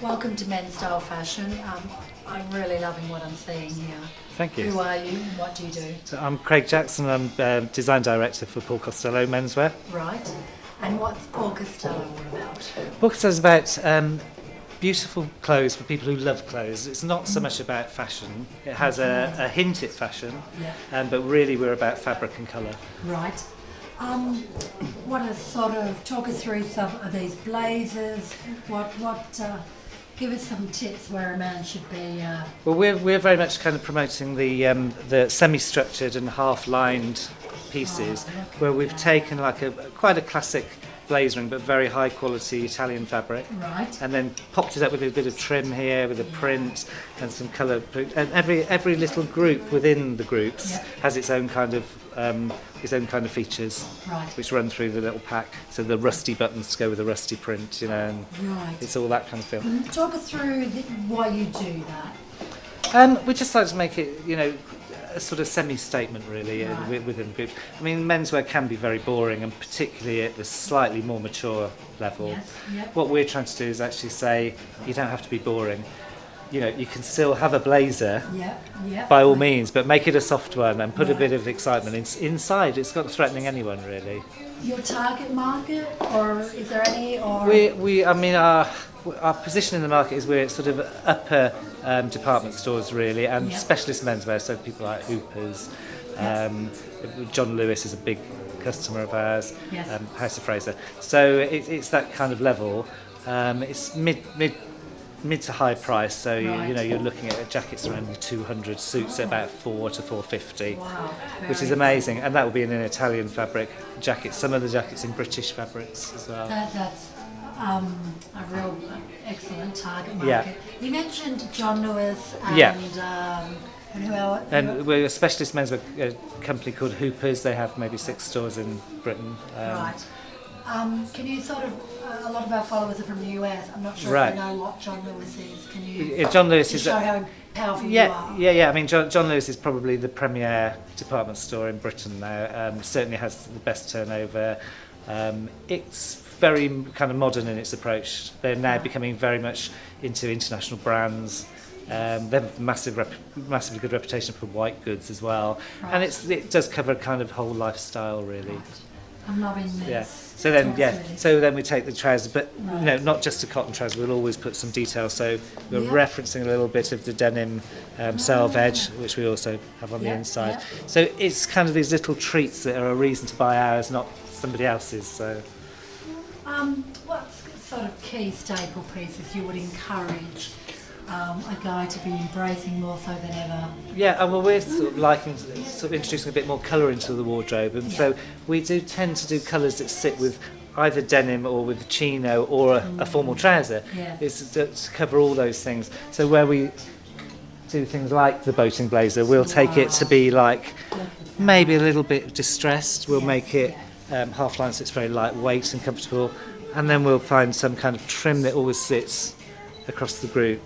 Welcome to Men's Style Fashion. I'm really loving what I'm seeing here. Thank you. Who are you and what do you do? So I'm Craig Jackson. I'm design director for Paul Costelloe Menswear. Right. And what's Paul Costelloe all about? Paul Costelloe is about beautiful clothes for people who love clothes. It's not so much about fashion. It has a hint at fashion, but really we're about fabric and colour. Right. What are talk us through some of these blazers? Give us some tips where a man should be. Well, we're very much kind of promoting the semi-structured and half-lined pieces, where we've taken like quite a classic blazering but very high quality Italian fabric, right, and then popped it up with a bit of trim here with a print and some colour. And every little group within the groups has its own kind of features, right, which run through the little pack. So the rusty buttons to go with the rusty print, and it's all that kind of feel. Talk us through why you do that. We just like to make it, a sort of semi-statement really within the group. I mean, menswear can be very boring, and particularly at the slightly more mature level. What we're trying to do is actually say you don't have to be boring. You can still have a blazer by all means, but make it a soft one and put a bit of excitement inside. It's not threatening anyone really. Your target market, or is there any? Or Our position in the market is we're sort of upper department stores really, and specialist menswear, so people like Hoopers. John Lewis is a big customer of ours, House of Fraser. So it's that kind of level. It's mid to high price, so you're looking at jackets around 200, suits at about 4 to 450, which is amazing, and that will be in an Italian fabric jacket. Some of the jackets in British fabrics as well. That's a real excellent target market. You mentioned John Lewis and who else? And we're a specialist menswear company called Hoopers. They have maybe 6 stores in Britain. Right. Can you a lot of our followers are from the US. I'm not sure if they know what John Lewis is. Can you John Lewis is show how powerful you are? Yeah. I mean, John Lewis is probably the premier department store in Britain now. Certainly has the best turnover. It's very kind of modern in its approach. They're now becoming very much into international brands. They have a massively good reputation for white goods as well, and it does cover kind of whole lifestyle really. Right. I'm loving this. Yeah. So then we take the trousers, but not just a cotton trouser. We'll always put some detail. So we're referencing a little bit of the denim selve edge, which we also have on the inside. So it's kind of these little treats that are a reason to buy ours, not somebody else's. So. What sort of key staple pieces you would encourage a guy to be embracing more so than ever? Yeah, well, we're sort of introducing a bit more colour into the wardrobe, and so we do tend to do colours that sit with either denim or with chino or a formal trouser. It's to cover all those things. So where we do things like the boating blazer, we'll take it to be like maybe a little bit distressed. We'll make it half line so it's very lightweight and comfortable, and then we'll find some kind of trim that always sits across the group.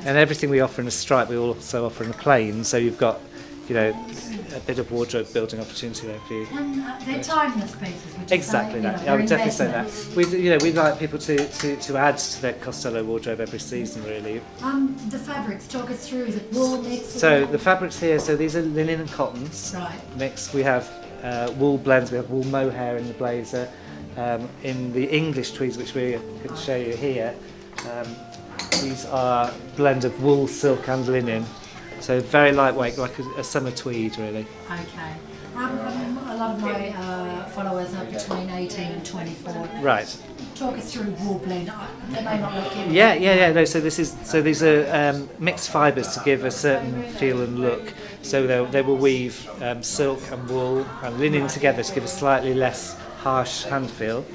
And everything we offer in a stripe we also offer in a plain, so you've got a bit of wardrobe building opportunity there for you. And they're timeless pieces, would you exactly say? That. I would definitely say that. We'd like people to add to their Costelloe wardrobe every season really. The fabrics, talk us through, is it wool mixed? So the fabrics here, so these are linen and cottons mixed. We have wool blends, we have wool mohair in the blazer. In the English tweeds, which we can show you here, these are a blend of wool, silk and linen, so very lightweight, like a summer tweed really. Okay. A lot of my followers are between 18 and 24. Right. Talk us through wool blend. They may not look good. Yeah. No, so these are mixed fibres to give a certain feel and look. So they will weave silk and wool and linen together to give a slightly less harsh hand feel.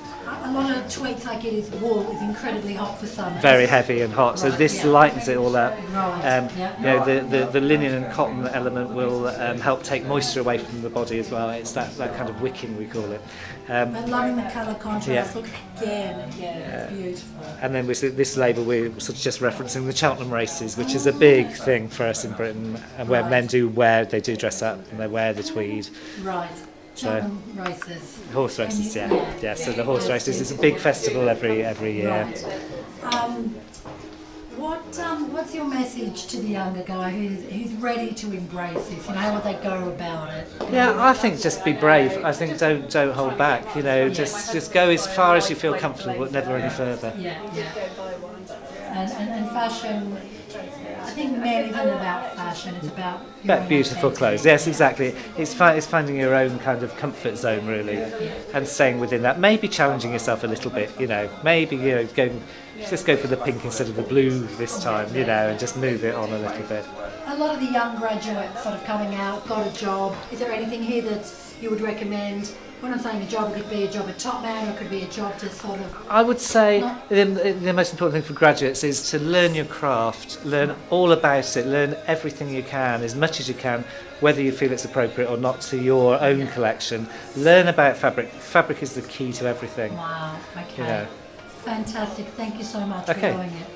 A lot of tweets I get is wool is incredibly hot for summer. Very heavy and hot, so this lightens it all up. The linen and cotton element will help take moisture away from the body as well. It's that kind of wicking, we call it. But loving the colour contrast. Look again, it's beautiful. And then with this label, we're sort of just referencing the Cheltenham races, which is a big thing for us in Britain, and where men do dress up and they wear the tweed. Right. Cheltenham races. Horse races, yeah. So the horse races is a big festival every year. Right. What's your message to the younger guy who's ready to embrace this? You know, how would they go about it? Yeah, I think just be brave. I think don't hold back. You know, just go as far as you feel comfortable, but never any further. Yeah. And fashion, I think men isn't about fashion, it's about your own Beautiful authentic- clothes. Yes, exactly. It's finding your own kind of comfort zone really, and staying within that. Maybe challenging yourself a little bit. You know, maybe just go for the pink instead of the blue this time. You know, and just move it on a little bit. A lot of the young graduates sort of coming out, got a job. Is there anything here that you would recommend? When I'm saying a job, it could be a job at Top Man, or it could be a job to sort of... I would say the most important thing for graduates is to learn your craft, learn all about it, learn everything you can, as much as you can, whether you feel it's appropriate or not to your own collection. Learn about fabric. Fabric is the key to everything. Wow, okay. You know. Fantastic. Thank you so much for Okay. doing it.